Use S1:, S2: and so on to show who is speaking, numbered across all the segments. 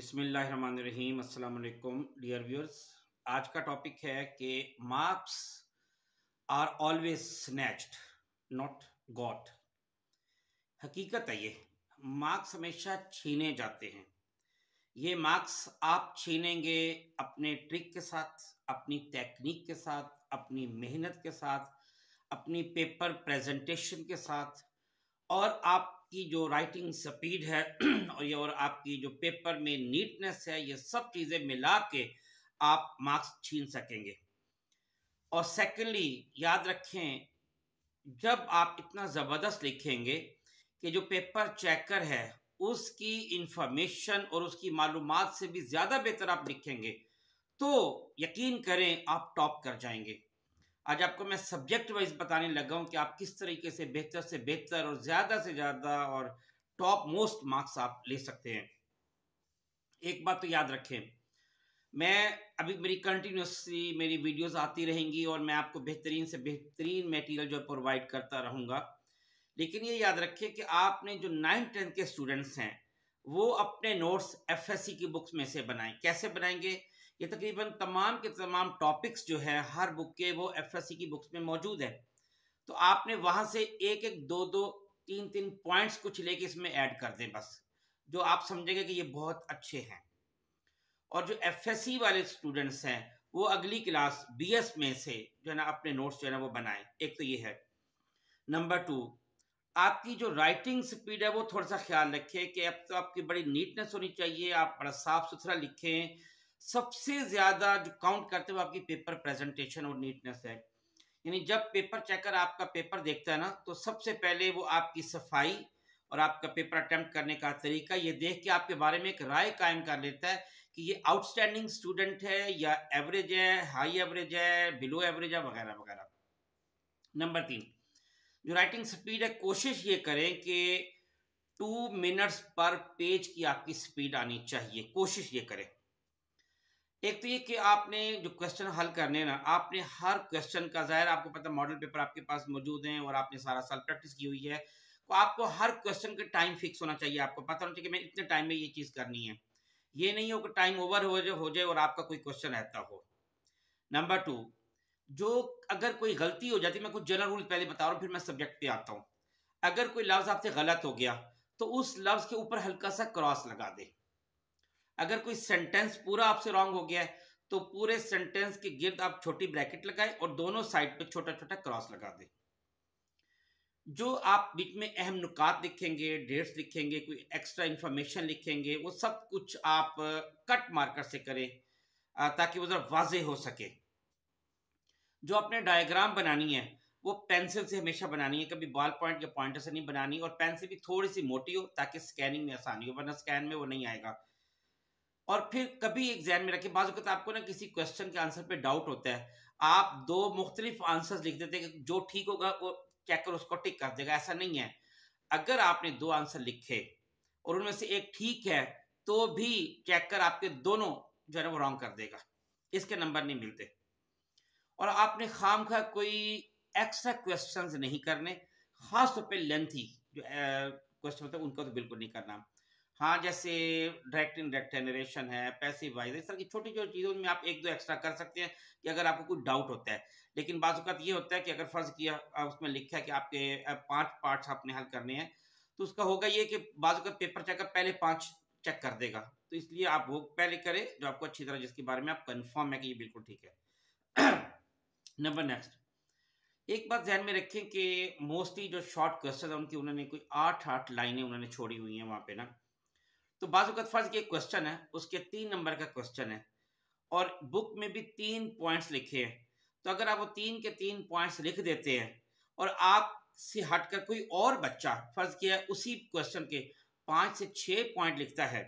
S1: बिस्मिल्लाहिर्रहमानिर्रहीम। अस्सलाम वालेकुम डियर व्यूअर्स। आज का टॉपिक है कि marks are always snatched not got. हकीकत है ये, मार्क्स हमेशा छीने जाते हैं। ये मार्क्स आप छीनेंगे अपने ट्रिक के साथ, अपनी टेक्निक के साथ, अपनी मेहनत के साथ, अपनी पेपर प्रेजेंटेशन के साथ, और आपकी जो राइटिंग स्पीड है और आपकी जो पेपर में नीटनेस है, ये सब चीज़ें मिला के आप मार्क्स छीन सकेंगे। और सेकेंडली याद रखें, जब आप इतना ज़बरदस्त लिखेंगे कि जो पेपर चेकर है उसकी इंफॉर्मेशन और उसकी मालूमात से भी ज़्यादा बेहतर आप लिखेंगे, तो यकीन करें आप टॉप कर जाएंगे। आज आपको मैं सब्जेक्ट वाइज बताने लगा हूं कि आप किस तरीके से बेहतर और ज़्यादा से ज़्यादा और टॉप मोस्ट मार्क्स आप ले सकते हैं। एक बात तो याद रखें, मैं अभी मेरी कंटिन्यूसली मेरी वीडियोस आती रहेंगी और मैं आपको बेहतरीन से बेहतरीन मटेरियल जो प्रोवाइड करता रहूँगा। लेकिन ये याद रखें कि आपने जो 9th-10th के स्टूडेंट्स हैं वो अपने नोट्स एफएससी की बुक्स में से बनाएं। कैसे बनाएंगे? ये तकरीबन तमाम के तमाम टॉपिक्स जो है हर बुक के वो एफएससी की बुक्स में मौजूद है। तो आपने वहां से एक एक दो दो तीन तीन पॉइंट्स कुछ लेके इसमें ऐड कर दें, बस जो आप समझेंगे कि ये बहुत अच्छे हैं। और जो एफएससी वाले स्टूडेंट्स हैं वो अगली क्लास बीएस में से जो है ना अपने नोट्स जो है ना वो बनाएं। एक तो ये है। नंबर 2, आपकी जो राइटिंग स्पीड है वो थोड़ा सा ख्याल रखें कि अब तो आपकी बड़ी नीटनेस होनी चाहिए, आप बड़ा साफ सुथरा लिखें। सबसे ज़्यादा जो काउंट करते हुए आपकी पेपर प्रेजेंटेशन और नीटनेस है। यानी जब पेपर चेकर आपका पेपर देखता है ना, तो सबसे पहले वो आपकी सफाई और आपका पेपर अटेम्प्ट करने का तरीका ये देख के आपके बारे में एक राय कायम कर लेता है कि ये आउटस्टैंडिंग स्टूडेंट है या एवरेज है, हाई एवरेज है, बिलो एवरेज है, वगैरह वगैरह। नंबर 3, जो राइटिंग स्पीड है, कोशिश ये करें कि 2 मिनट्स पर पेज की आपकी स्पीड आनी चाहिए, कोशिश ये करें। एक तो ये कि आपने जो क्वेश्चन हल करने हैं ना, आपने हर क्वेश्चन का, ज़ाहिर आपको पता मॉडल पेपर आपके पास मौजूद हैं और आपने सारा साल प्रैक्टिस की हुई है, तो आपको हर क्वेश्चन का टाइम फिक्स होना चाहिए। आपको पता होना चाहिए कि मैं इतने टाइम में ये चीज़ करनी है। ये नहीं हो कि टाइम ओवर हो जाए और आपका कोई क्वेश्चन रहता हो। नंबर 2, जो अगर कोई गलती हो जाती है, मैं कुछ जनरल रूल पहले बता रहा हूँ फिर मैं सब्जेक्ट पे आता हूँ। अगर कोई लफ्ज़ आपसे गलत हो गया तो उस लफ्ज़ के ऊपर हल्का सा क्रॉस लगा दे। अगर कोई सेंटेंस पूरा आपसे रॉन्ग हो गया है तो पूरे सेंटेंस के गिर्द आप छोटी ब्रैकेट लगाएं और दोनों साइड पे छोटा छोटा क्रॉस लगा दें। जो आप बीच में अहम नुकात लिखेंगे, डेट्स लिखेंगे, कोई एक्स्ट्रा इंफॉर्मेशन लिखेंगे, वो सब कुछ आप कट मार्कर से करें ताकि वो जरा वाजे हो सके। जो आपने डायग्राम बनानी है वो पेंसिल से हमेशा बनानी है, कभी बॉल पॉइंट या पॉइंटर से नहीं बनानी, और पेंसिल भी थोड़ी सी मोटी हो ताकि स्कैनिंग में आसानी हो, वरना स्कैन में वो नहीं आएगा। और फिर कभी एक ध्यान में रखें, बाज़ वक़्त आपको ना किसी क्वेश्चन के आंसर पे डाउट होता है, आप 2 मुख्तलिफ आंसर्स लिख देते हैं कि जो ठीक होगा वो चेकर उसको टिक कर देगा। ऐसा नहीं है। अगर आपने 2 आंसर लिखे और उनमें से एक ठीक है, तो भी चेकर आपके दोनों जो है ना वो रॉन्ग कर देगा। इसके नंबर नहीं मिलते। और आपने खामखा कोई एक्स्ट्रा क्वेश्चंस नहीं करने, ख़ास तौर पे लेंथी जो क्वेश्चन होते हैं उनका तो बिल्कुल नहीं करना। हाँ, जैसे डायरेक्ट इनडायरेक्ट नरेशन है, पैसिव वॉइस, इस तरह की छोटी-छोटी चीज़ों में आप 1-2 एक्स्ट्रा कर सकते हैं कि अगर आपको कोई डाउट होता है। लेकिन बाज़ औक़ात ये होता है कि अगर फ़र्ज़ किया उसमें लिखा है कि आपके 5 पार्ट्स आपने हल करने हैं, तो उसका होगा ये कि बाज़ औक़ात पेपर चेकर पहले 5 चेक कर देगा। तो इसलिए आप वो पहले करें जो आपको अच्छी तरह, जिसके बारे में आप कन्फर्म है कि ये बिल्कुल ठीक है। नंबर नेक्स्ट, एक बात ध्यान में रखें कि मोस्टली जो शॉर्ट क्वेश्चन है उनकी उन्होंने कोई 8-8 लाइनें उन्होंने छोड़ी हुई हैं वहाँ पे ना। तो बाज़ वक़्त फ़र्ज़ किया क्वेश्चन है, उसके 3 नंबर का क्वेश्चन है और बुक में भी 3 पॉइंट्स लिखे हैं। तो अगर आप वो 3 के 3 पॉइंट्स लिख देते हैं और आपसे हटकर कोई और बच्चा फ़र्ज़ किया उसी क्वेश्चन के 5 से 6 पॉइंट लिखता है,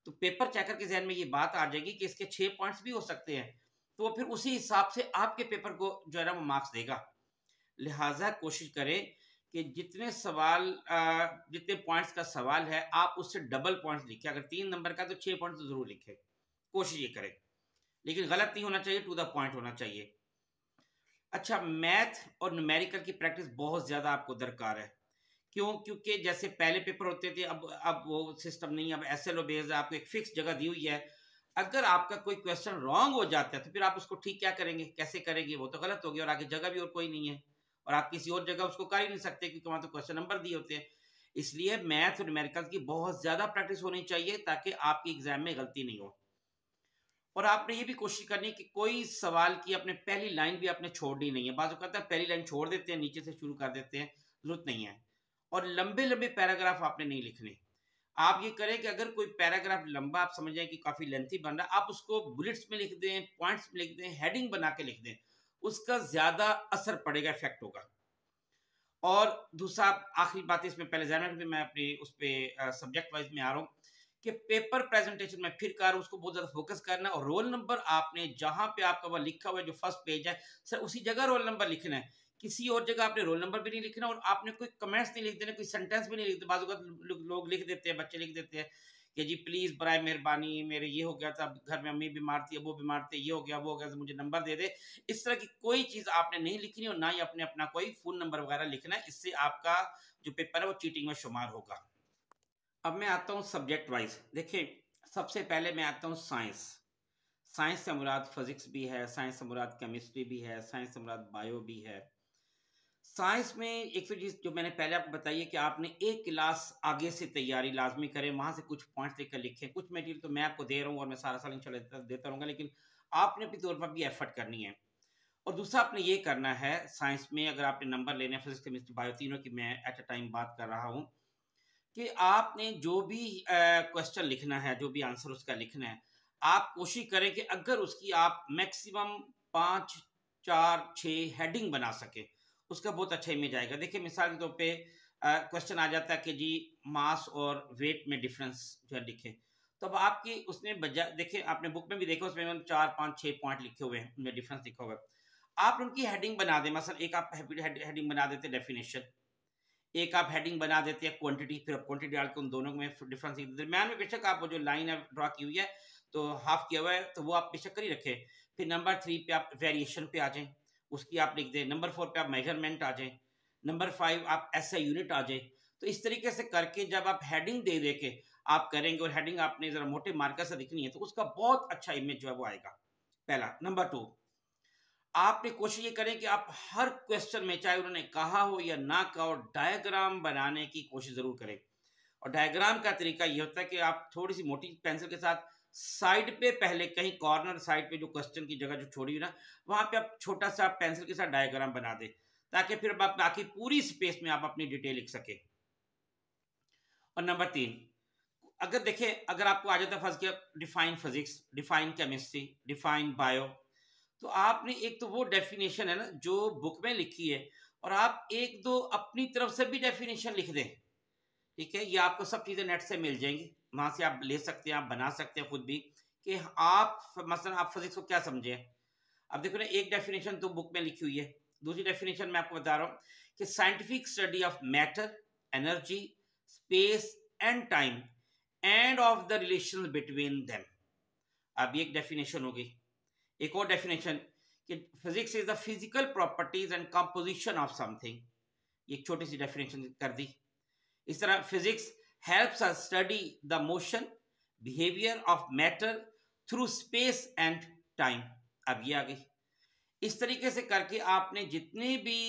S1: तो पेपर चेकर के ज़हन में ये बात आ जाएगी कि इसके 6 पॉइंट्स भी हो सकते हैं। तो वो फिर उसी हिसाब से आपके पेपर को जो है ना वो मार्क्स देगा। लिहाजा कोशिश करें कि जितने सवाल जितने पॉइंट्स का सवाल है आप उससे डबल पॉइंट्स लिखें। अगर 3 नंबर का तो 6 पॉइंट्स तो ज़रूर लिखें, कोशिश ये करें। लेकिन गलत नहीं होना चाहिए, टू द पॉइंट होना चाहिए। अच्छा, मैथ और न्यूमेरिकल की प्रैक्टिस बहुत ज़्यादा आपको दरकार है, क्यों? क्योंकि जैसे पहले पेपर होते थे, अब वो सिस्टम नहीं है, अब एसएलओ बेस्ड है, आपको एक फिक्स जगह दी हुई है। अगर आपका कोई क्वेश्चन रॉन्ग हो जाता है तो फिर आप उसको ठीक क्या करेंगे, कैसे करेंगे? वो तो गलत हो गया और आगे जगह भी और कोई नहीं है, और आप किसी और जगह उसको कर ही नहीं सकते क्योंकि वहां तो क्वेश्चन नंबर दिए होते हैं। इसलिए मैथ और न्यूमेरिकल की बहुत ज्यादा प्रैक्टिस होनी चाहिए ताकि आपकी एग्जाम में गलती नहीं हो। और आपने ये भी कोशिश करनी है कि कोई सवाल की अपने पहली लाइन भी आपने छोड़नी नहीं है। बाजू कहता है पहली लाइन छोड़ देते हैं, नीचे से शुरू कर देते हैं, जरूरत नहीं है। और लंबे लंबे पैराग्राफ आपने नहीं लिखने। आप ये करें कि अगर कोई पैराग्राफ लंबा आप समझ जाए कि काफी लेंथी बन रहा है, आप उसको बुलेट्स में लिख दें, पॉइंट्स में लिख दें, हेडिंग बना के लिख दें, उसका ज्यादा असर पड़ेगा, इफेक्ट होगा। और दूसरा आखिरी बात इसमें पहले ध्यान में, मैं अपनी उस पर सब्जेक्ट वाइज में आ रहा हूँ कि पेपर प्रेजेंटेशन में फिर कर उसको बहुत ज्यादा फोकस करना है। और रोल नंबर आपने जहां पे आपका वह लिखा हुआ है जो फर्स्ट पेज है सर, उसी जगह रोल नंबर लिखना है। किसी और जगह आपने रोल नंबर भी नहीं लिखना, और आपने कोई कमेंट्स नहीं लिख देना, कोई सेंटेंस भी नहीं लिखते। बाजू का लोग लिख देते हैं, बच्चे लिख देते हैं कि जी प्लीज बराए मेहरबानी मेरे ये हो गया था, घर में अम्मी बीमार थी, वो बीमार थे, ये हो गया वो हो गया, तो मुझे नंबर दे दे। इस तरह की कोई चीज आपने नहीं लिखनी, और ना ही अपने अपना कोई फोन नंबर वगैरह लिखना है। इससे आपका जो पेपर है वो चीटिंग में शुमार होगा। अब मैं आता हूँ सब्जेक्ट वाइज। देखिए, सबसे पहले मैं आता हूँ साइंस। साइंस से मुराद फिजिक्स भी है, साइंस से मुराद केमिस्ट्री भी है, साइंस से मुराद बायो भी है। साइंस में एक तो चीज जो मैंने पहले आपको बताई है कि आपने एक क्लास आगे से तैयारी लाजमी करें, वहां से कुछ पॉइंट्स लेकर लिखें। कुछ मटेरियल तो मैं आपको दे रहा हूँ और मैं सारा साल इंशाल्लाह देता रहूंगा, लेकिन आपने अपनी तौर पर भी एफर्ट करनी है। और दूसरा आपने ये करना है, साइंस में अगर आपने नंबर लेने हैं, फिजिक्स केमिस्ट्री बायो तीनों की मैं एट अ टाइम बात कर रहा हूँ, कि आपने जो भी क्वेश्चन लिखना है, जो भी आंसर उसका लिखना है, आप कोशिश करें कि अगर उसकी आप मैक्सिमम 5, 4, 6 हेडिंग बना सके, उसका बहुत अच्छा इमेज आएगा। देखिए मिसाल के तौर पे क्वेश्चन आ जाता है कि जी मास और वेट में डिफरेंस जो है लिखे, तो अब आपकी उसने बजा देखिए, आपने बुक में भी देखा, उसमें 4, 5, 6 पॉइंट लिखे हुए हैं, उनमें डिफरेंस लिखा हुआ है। आप उनकी हेडिंग बना दें, मतलब एक आप हेडिंग बना देते डेफिनेशन, एक आप हेडिंग बना देते हैं क्वांटिटी, फिर आप क्वांटिटी डाल के उन दोनों में डिफरेंस दरम्यान में बेशक आप वो जो लाइन है ड्रॉ की हुई है तो हाफ किया हुआ है तो वो आप बेशक कर ही रखें। फिर नंबर 3 पे आप वेरिएशन पे आ जाएं, उसकी आप लिख दें। नंबर 4 पे आप मेजरमेंट आ जाएं। नंबर 5 आप ऐसा यूनिट आ जाए। तो इस तरीके से करके जब आप हेडिंग दे दे के आप करेंगे, और हेडिंग आपने जरा मोटे मार्कर से लिखनी है, तो उसका बहुत अच्छा इमेज जो है वो आएगा। पहला। नंबर 2, आपने कोशिश ये करें कि आप हर क्वेश्चन में, चाहे उन्होंने कहा हो या ना कहा हो, डायग्राम बनाने की कोशिश जरूर करें। और डायग्राम का तरीका ये होता है कि आप थोड़ी सी मोटी पेंसिल के साथ साइड पे, पहले कहीं कॉर्नर साइड पे जो क्वेश्चन की जगह जो छोड़ी हुई ना, वहां पे आप छोटा सा पेंसिल के साथ डायग्राम बना दे, ताकि फिर आप बाकी पूरी स्पेस में आप अपनी डिटेल लिख सके। और नंबर 3, अगर देखें, अगर आपको आ जाता है फर्स्ट किया define physics, define chemistry, define bio, तो आपने एक तो वो डेफिनेशन है ना जो बुक में लिखी है, और आप एक दो अपनी तरफ से भी डेफिनेशन लिख दें। ठीक है, ये आपको सब चीजें नेट से मिल जाएंगी, वहां से आप ले सकते हैं, आप बना सकते हैं खुद भी, कि आप मसलन आप फिजिक्स को क्या समझे। अब देखो ना, एक डेफिनेशन तो बुक में लिखी हुई है, दूसरी डेफिनेशन मैं आपको बता रहा हूँ कि scientific study of matter, energy, space and time end of the relation between them. अब ये एक डेफिनेशन होगी। एक और डेफिनेशन कि physics is the physical properties and composition of something, एक छोटी सी डेफिनेशन कर दी। इस तरह physics helps us study the motion behaviour of matter through space and time. अब ये आ गई। इस तरीके से करके आपने जितने भी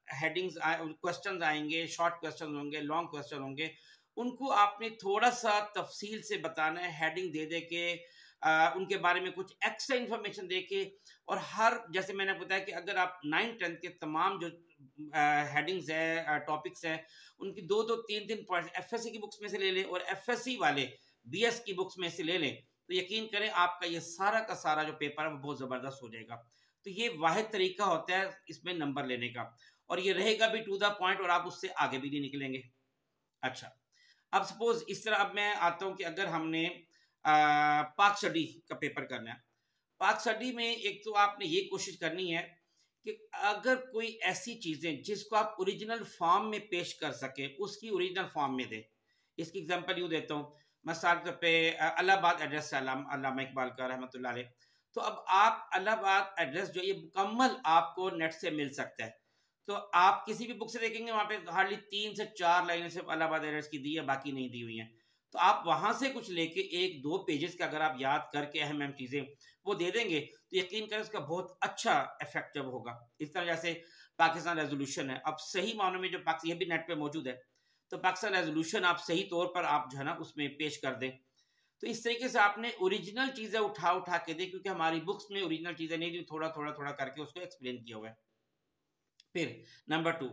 S1: हेडिंग्स क्वेश्चन आएंगे, शॉर्ट क्वेश्चन होंगे, लॉन्ग क्वेश्चन होंगे, उनको आपने थोड़ा सा तफसील से बताना है, हेडिंग दे दे के उनके बारे में कुछ एक्स्ट्रा इंफॉर्मेशन दे के। और हर, जैसे मैंने बताया कि अगर आप 9th-10th के तमाम जो हेडिंग्स है, टॉपिक्स हैं, उनकी 2-2, 3-3 पॉइंट एफएससी की बुक्स में से ले लें, और एफएससी वाले बीएस की बुक्स में से ले लें, तो यकीन करें आपका ये सारा का सारा जो पेपर है वो बहुत ज़बरदस्त हो जाएगा। तो ये वाहिद तरीका होता है इसमें नंबर लेने का, और ये रहेगा भी टू द पॉइंट, और आप उससे आगे भी नहीं निकलेंगे। अच्छा, अब सपोज इस तरह, अब मैं आता हूँ कि अगर हमने पाक स्टडी का पेपर करना है, पाक स्टडी में एक तो आपने ये कोशिश करनी है कि अगर कोई ऐसी चीजें जिसको आप ओरिजिनल फॉर्म में पेश कर सके, उसकी ओरिजिनल फॉर्म में दे। इसकी एग्जांपल यूं देता हूँ, मिसाल के पे अलाहाबाद एड्रेस अल्लामा इकबाल का रहमतुल्लाह अलैह, तो अब आप अलाहाबाद एड्रेस जो ये मुकम्मल आपको नेट से मिल सकता है, तो आप किसी भी बुक से देखेंगे वहां पे हार्डली 3 से 4 लाइनें सिर्फ अलाहाबाद एरर्स की दी है, बाकी नहीं दी हुई हैं। तो आप वहां से कुछ लेके 1-2 पेजेस का अगर आप याद करके अहम अहम चीजें वो दे देंगे तो यकीन करें उसका बहुत अच्छा इफेक्ट जब होगा। इस तरह जैसे पाकिस्तान रेजोल्यूशन है, अब सही मानों में जो पाकिस्तान, ये भी नेट पे मौजूद है, तो पाकिस्तान रेजोल्यूशन आप सही तौर पर आप जो है ना उसमें पेश कर दें। तो इस तरीके से आपने ओरिजिनल चीजें उठा उठा के दी, क्योंकि हमारी बुक्स में ओरिजिनल चीजें नहीं दी, थोड़ा थोड़ा थोड़ा करके उसको एक्सप्लेन किया हुआ है। फिर नंबर 2,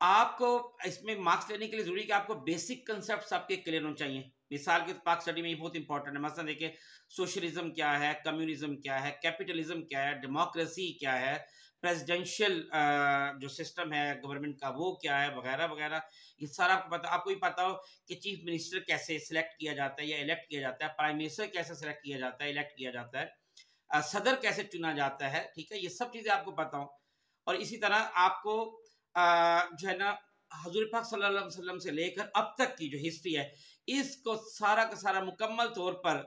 S1: आपको इसमें मार्क्स लेने के लिए जरूरी है कि आपको बेसिक कंसेप्ट आपके क्लियर होने चाहिए। मिसाल के पाक स्टडी में ये बहुत इंपॉर्टेंट है। मसलन देखिए, सोशलिज्म क्या है, कम्युनिज्म क्या है, कैपिटलिज्म क्या है, डेमोक्रेसी क्या है, प्रेसिडेंशियल जो सिस्टम है गवर्नमेंट का वो क्या है, वगैरह वगैरह। ये सारा आपको पता, आपको भी पता हो कि चीफ मिनिस्टर कैसे सिलेक्ट किया जाता है या इलेक्ट किया जाता है, प्राइम मिनिस्टर कैसे सिलेक्ट किया जाता है, इलेक्ट किया जाता है, सदर कैसे चुना जाता है, ठीक है, ये सब चीजें आपको पता हो। और इसी तरह आपको जो है ना हजूर पाक सल्लल्लाहु अलैहि वसल्लम से लेकर अब तक की जो हिस्ट्री है, इसको सारा का सारा मुकम्मल तौर पर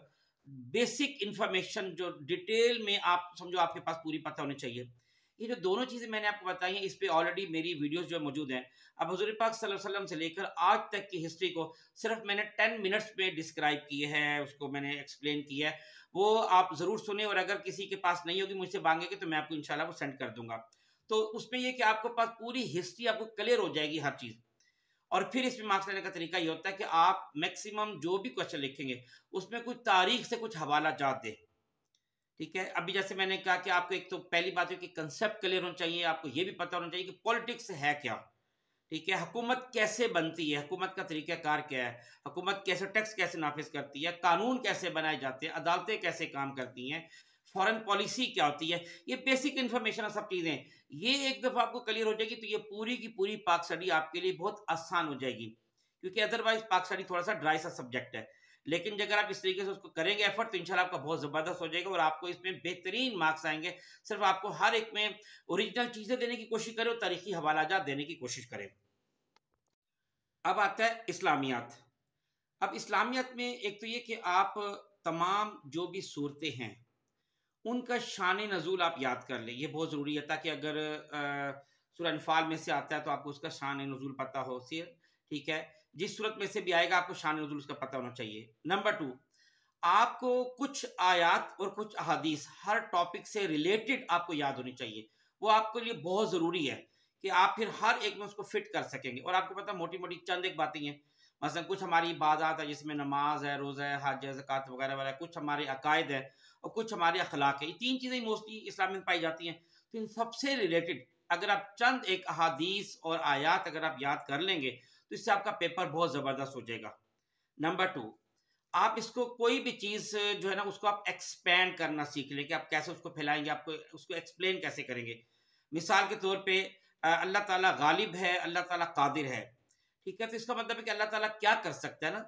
S1: बेसिक इंफॉर्मेशन जो डिटेल में आप समझो आपके पास पूरी पता होनी चाहिए। ये जो दोनों चीजें मैंने आपको बताई हैं, इस पे ऑलरेडी मेरी वीडियोस जो मौजूद हैं। अब हजूर पाक सल्लल्लाहु अलैहि वसल्लम से लेकर आज तक की हिस्ट्री को सिर्फ मैंने 10 मिनट्स में डिस्क्राइब किए हैं, उसको मैंने एक्सप्लेन किया है। वो आप जरूर सुने, और अगर किसी के पास नहीं होगी मुझसे मांगेंगे तो मैं आपको इंशाल्लाह वो सेंड कर दूंगा। तो उसमें ये कि आपको पास पूरी हिस्ट्री आपको क्लियर हो जाएगी हर चीज। और फिर इसमें मार्क्स लेने का तरीका ये होता है कि आप मैक्सिमम जो भी क्वेश्चन लिखेंगे उसमें कुछ तारीख से कुछ हवाला जात दे। ठीक है, अभी जैसे मैंने कहा कि आपको एक तो पहली बात है कि कंसेप्ट क्लियर होना चाहिए, आपको ये भी पता होना चाहिए कि पॉलिटिक्स है क्या। ठीक है, हुकूमत कैसे बनती है, हुकूमत का तरीकाकार क्या है, हुकूमत कैसे टैक्स कैसे नाफिज करती है, कानून कैसे बनाए जाते हैं, अदालतें कैसे काम करती हैं, फॉरेन पॉलिसी क्या होती है, ये बेसिक इंफॉर्मेशन सब चीजें ये एक दफा आपको क्लियर हो जाएगी तो ये पूरी की पूरी पाक स्टडी आपके लिए बहुत आसान हो जाएगी। क्योंकि अदरवाइज पाक स्टडी थोड़ा सा ड्राई सा सब्जेक्ट है, लेकिन अगर आप इस तरीके से उसको करेंगे एफर्ट तो इंशाल्लाह आपका बहुत जबरदस्त हो जाएगा और आपको इसमें बेहतरीन मार्क्स आएंगे। सिर्फ आपको हर एक में ओरिजिनल चीजें देने की कोशिश करें और तारीखी हवालाजात देने की कोशिश करें। अब आता है इस्लामियात। अब इस्लामियत में एक तो ये कि आप तमाम जो भी सूरतें हैं उनका शान नज़ूल आप याद कर लें, ये बहुत ज़रूरी है, ताकि अगर सूरह अनफाल में से आता है तो आपको उसका शान नज़ूल पता हो। ठीक है, जिस सूरत में से भी आएगा आपको शान नज़ूल उसका पता होना चाहिए। नंबर 2, आपको कुछ आयात और कुछ अहादीस हर टॉपिक से रिलेटेड आपको याद होनी चाहिए। वो आपके लिए बहुत ज़रूरी है कि आप फिर हर एक में उसको फिट कर सकेंगे। और आपको पता मोटी मोटी चंद एक बातें हैं, मसलन कुछ हमारी इबादत है जिसमें नमाज है, रोज़ा है, हज है, ज़कात वगैरह वगैरह, कुछ हमारे अकायद है और कुछ हमारे अखलाक है। ये 3 चीज़ें मोस्टली इस्लाम में पाई जाती हैं। तो इन सबसे रिलेटेड अगर आप चंद एक अहादीस और आयात अगर आप याद कर लेंगे तो इससे आपका पेपर बहुत ज़बरदस्त हो जाएगा। नंबर 2, आप इसको कोई भी चीज़ जो है ना उसको आप एक्सपेंड करना सीख लें कि आप कैसे उसको फैलाएंगे, आपको उसको एक्सप्लेन कैसे करेंगे। मिसाल के तौर पे अल्लाह ताला गालिब है, अल्लाह ताला कादिर है। ठीक है, तो इसका मतलब है कि अल्लाह ताला क्या कर सकता है ना,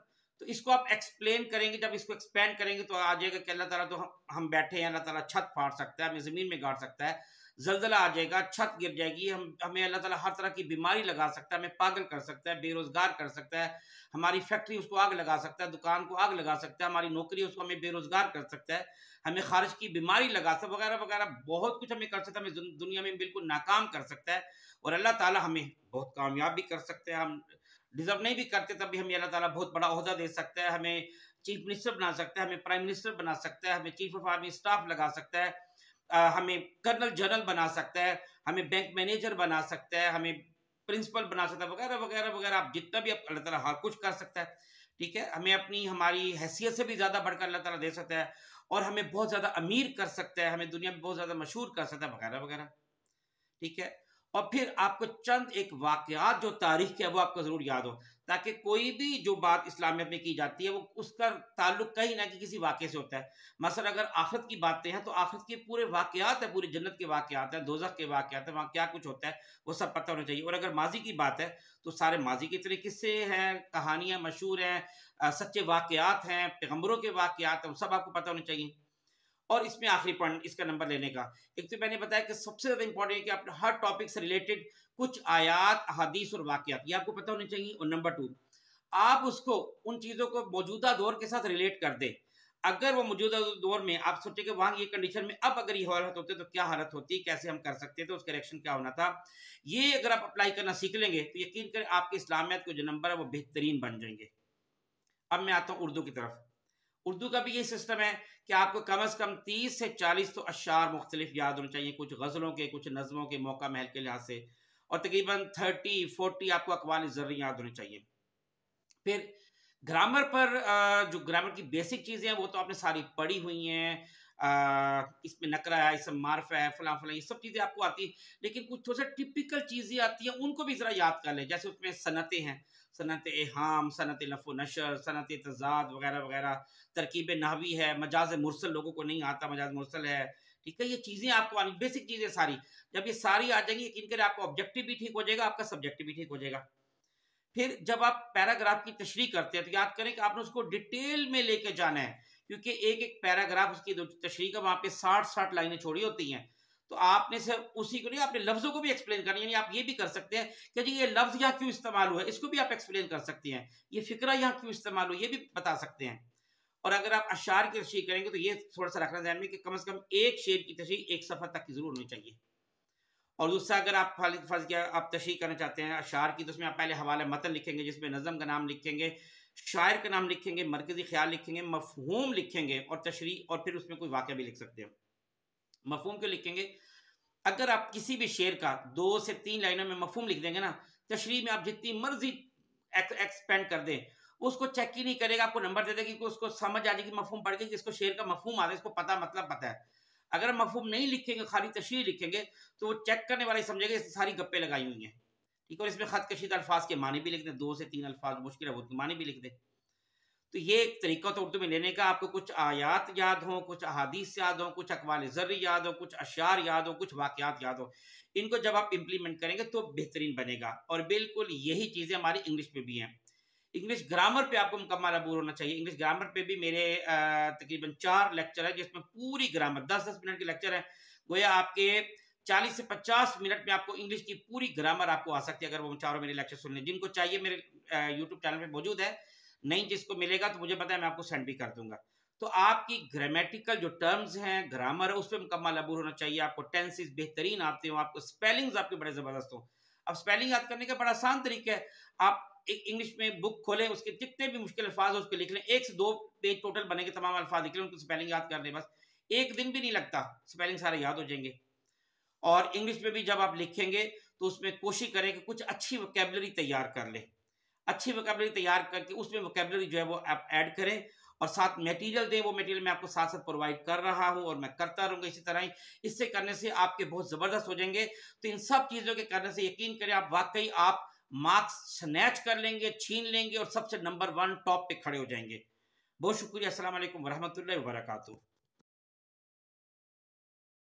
S1: तो इसको आप एक्सप्लेन करेंगे, जब इसको एक्सपेंड करेंगे तो आ जाएगा कि अल्लाह ताला तो हम बैठे हैं, अल्लाह ताला छत फाड़ सकता है, हमें ज़मीन में गाड़ सकता है, जल्जला आ जाएगा, छत गिर जाएगी, हमें अल्लाह ताला हर तरह की बीमारी लगा सकता है, हमें पागल कर सकता है, बेरोजगार कर सकता है, हमारी फैक्ट्री उसको आग लगा सकता है, दुकान को आग लगा सकता है, हमारी नौकरी उसको हमें बेरोजगार कर सकता है, हमें खारिज की बीमारी लगा सकता है, वगैरह वगैरह बहुत कुछ हमें कर सकता है, हमें दुनिया में बिल्कुल नाकाम कर सकता है। और अल्लाह ताला हमें बहुत कामयाब भी कर सकते हैं, हम डिजर्व नहीं भी करते तब भी हमें अल्लाह ताला बहुत बड़ा ओहदा दे सकता है, हमें चीफ मिनिस्टर बना सकता है, हमें प्राइम मिनिस्टर बना सकता है, हमें चीफ ऑफ आर्मी स्टाफ लगा सकता है, हमें कर्नल जनरल बना सकता है, हमें बैंक मैनेजर बना सकता है, हमें प्रिंसिपल बना सकता है, वगैरह वगैरह वगैरह। आप जितना भी अल्लाह ताला हर कुछ कर सकता है। ठीक है, हमें अपनी हमारी हैसियत से भी ज़्यादा बढ़कर अल्लाह ताला दे सकता है और हमें बहुत ज़्यादा अमीर कर सकता है, हमें दुनिया में बहुत ज़्यादा मशहूर कर सकता है, वगैरह वगैरह। ठीक है, और फिर आपको चंद एक वाकयात जो तारीख के है वो आपको जरूर याद हो, ताकि कोई भी जो बात इस्लामियत में की जाती है वो उसका ताल्लुक कहीं ना किसी वाक़े से होता है। मसलन अगर आखिरत की बातें हैं तो आखिरत के पूरे वाकयात है, पूरी जन्नत के वाकयात हैं, दोज़ख के वाकयात हैं, वहाँ क्या कुछ होता है वो सब पता होना चाहिए। और अगर माजी की बात है तो सारे माजी के इतने किस्से हैं, कहानियाँ मशहूर हैं, सच्चे वाकयात हैं, पैगम्बरों के वाकयात हैं, वो सब आपको पता होने चाहिए। और इसमें आखिरी पॉइंट इसका नंबर लेने का, एक तो मैंने बताया कि सबसे ज्यादा इंपॉर्टेंट है कि आप हर टॉपिक से रिलेटेड कुछ आयात, हदीस और वाकयात ये आपको पता होने चाहिए। और नंबर 2, आप उसको उन चीजों को मौजूदा दौर के साथ रिलेट कर दें। अगर वो मौजूदा दौर में आप सोचे कि वहां ये कंडीशन में अब अगर ये हालत होते तो क्या हालत होती, कैसे हम कर सकते थे, उसका रिएक्शन क्या होना था, ये अगर आप अप्लाई करना सीख लेंगे तो यकीन करें आपके इस्लामियात के जो नंबर है वो बेहतरीन बन जाएंगे। अब मैं आता हूँ उर्दू की तरफ। उर्दू का भी ये सिस्टम है कि आपको कम से कम 30 से 40 तो अशार मुख्तलिफ याद होने चाहिए, कुछ गज़लों के, कुछ नज़मों के, मौका महल के लिहाज से, और तकरीबन 30-40 आपको अक़वाल ज़र्री याद होने चाहिए। फिर ग्रामर पर जो ग्रामर की बेसिक चीज़ें हैं वो तो आपने सारी पढ़ी हुई हैं। इसमें नकरा है, इसमें मार्फ है, फलां फलां, ये सब चीज़ें आपको आती हैं, लेकिन कुछ थोड़ा सा टिपिकल चीज़ें आती हैं, उनको भी ज़रा याद कर लें। जैसे उसमें सनतें हैं, सनत एहाम, सनत लफ़ो नशर, सनत तज़ाद वगैरह वगैरह, तरकीब नहवी है, मजाज मुरसल लोगों को नहीं आता, मजाज मुरसल है, ठीक है। ये चीज़ें आपको आनी, बेसिक चीज़ें सारी। जब ये सारी आ जाएंगी, यकीन करें आपका ऑब्जेक्टिव भी ठीक हो जाएगा, आपका सब्जेक्टिव भी ठीक हो जाएगा। फिर जब आप पैराग्राफ की तशरीह करते हैं तो याद करें कि आपने उसको डिटेल में लेके जाना है, क्योंकि एक एक पैराग्राफ उसकी तशरीह का वहां पे 60-60 लाइनें छोड़ी होती हैं। तो आपने सिर्फ उसी को नहीं, अपने लफ्जों को भी एक्सप्लेन करना है। यानी आप ये भी कर सकते हैं कि जी ये लफ्ज यहाँ क्यों इस्तेमाल हुआ है, इसको भी आप एक्सप्लेन कर सकते हैं। ये फिक्रा यहाँ क्यों इस्तेमाल हुआ, ये भी बता सकते हैं। और अगर आप अशार की तशरीह करेंगे तो ये थोड़ा सा रखना ध्यान में कि कम से कम एक शेर की तशरीह एक सफा तक की जरूर होनी चाहिए। और दूसरा, अगर आप फर्ज किया आप तशरीह करना चाहते हैं अशार की, तो उसमें आप पहले हवाला मतन लिखेंगे, जिसमें नज़म का नाम लिखेंगे, शायर का नाम लिखेंगे, मरकजी ख्याल लिखेंगे, मफहूम लिखेंगे और तशरीह, और फिर उसमें कोई वाक़या भी लिख सकते हैं। मफहूम क्यों लिखेंगे? अगर आप किसी भी शेर का 2 से 3 लाइनों में मफहूम लिख देंगे ना, तशरीह में आप जितनी मर्जी एक्सपेंड कर दें, उसको चेक ही नहीं करेगा, आपको नंबर दे देगा, क्योंकि उसको समझ आ जाएगी मफहूम पढ़ के कि इसको शेर का मफहूम आता है, इसको पता मतलब पता है। अगर मफहूम नहीं लिखेंगे, खाली तशरीह लिखेंगे, तो वो चेक करने वाला समझेगा इसने सारी गप्पे लगाई हुई हैं, ठीक है। और इसमें खत कशीदा अल्फाज के मानी भी लिख दे, 2 से 3 अल्फाज मुश्किल है वो मानी भी लिख दे। तो ये एक तरीका तो उर्दू में लेने का, आपको कुछ आयात याद हो, कुछ अहादीस याद हो, कुछ अक़वाल ज़र्री याद हो, कुछ अशार याद हो, कुछ वाक़यात याद हो। इनको जब आप इम्प्लीमेंट करेंगे तो बेहतरीन बनेगा। और बिल्कुल यही चीज़ें हमारी इंग्लिश में भी हैं। इंग्लिश ग्रामर पे आपको मुकम्मल अबूर होना चाहिए। इंग्लिश ग्रामर पे भी मेरे तकरीबन 4 लेक्चर है, जिसमें पूरी ग्रामर 10-10 मिनट के लेक्चर है। गोया आपके 40 से 50 मिनट में आपको इंग्लिश की पूरी ग्रामर आपको आ सकती है, अगर वो चारों मेरे लेक्चर सुन लें। जिनको चाहिए मेरे यूट्यूब चैनल पे मौजूद है, नहीं जिसको मिलेगा तो मुझे पता है, मैं आपको सेंड भी कर दूंगा। तो आपकी ग्रामेटिकल जो टर्म्स हैं, ग्रामर है, उस पर मुकम्मल अबूर होना चाहिए। आपको टेंसेस बेहतरीन आते हो, आपको स्पेलिंग्स आपके बड़े ज़बरदस्त हो। अब स्पेलिंग याद करने का बड़ा आसान तरीका है, आप एक इंग्लिश में बुक खोलें, उसके जितने भी मुश्किल अल्फाज हो उसको लिख लें, 1 से 2 पेज टोटल बनेंगे, तमाम अल्फाज लिख लें, उनको स्पेलिंग याद कर लें, बस 1 दिन भी नहीं लगता, स्पेलिंग सारे याद हो जाएंगे। और इंग्लिश में भी जब आप लिखेंगे तो उसमें कोशिश करें कि कुछ अच्छी वोकैबुलरी तैयार कर लें। अच्छी वोकैबुलरी तैयार करके उसमें वोकैबुलरी जो है वो आप ऐड करें, और साथ मटेरियल दें। वो मटेरियल मैं आपको साथ साथ प्रोवाइड कर रहा हूं और मैं करता रहूंगा इसी तरह ही। इससे करने से आपके बहुत ज़बरदस्त हो जाएंगे। तो इन सब चीज़ों के करने से यकीन करें आप वाकई आप मार्क्स स्नैच कर लेंगे, छीन लेंगे और सबसे नंबर 1 टॉप पे खड़े हो जाएंगे। बहुत शुक्रिया। अस्सलाम वालेकुम वरहमतुल्लाहि वबरकातुहू।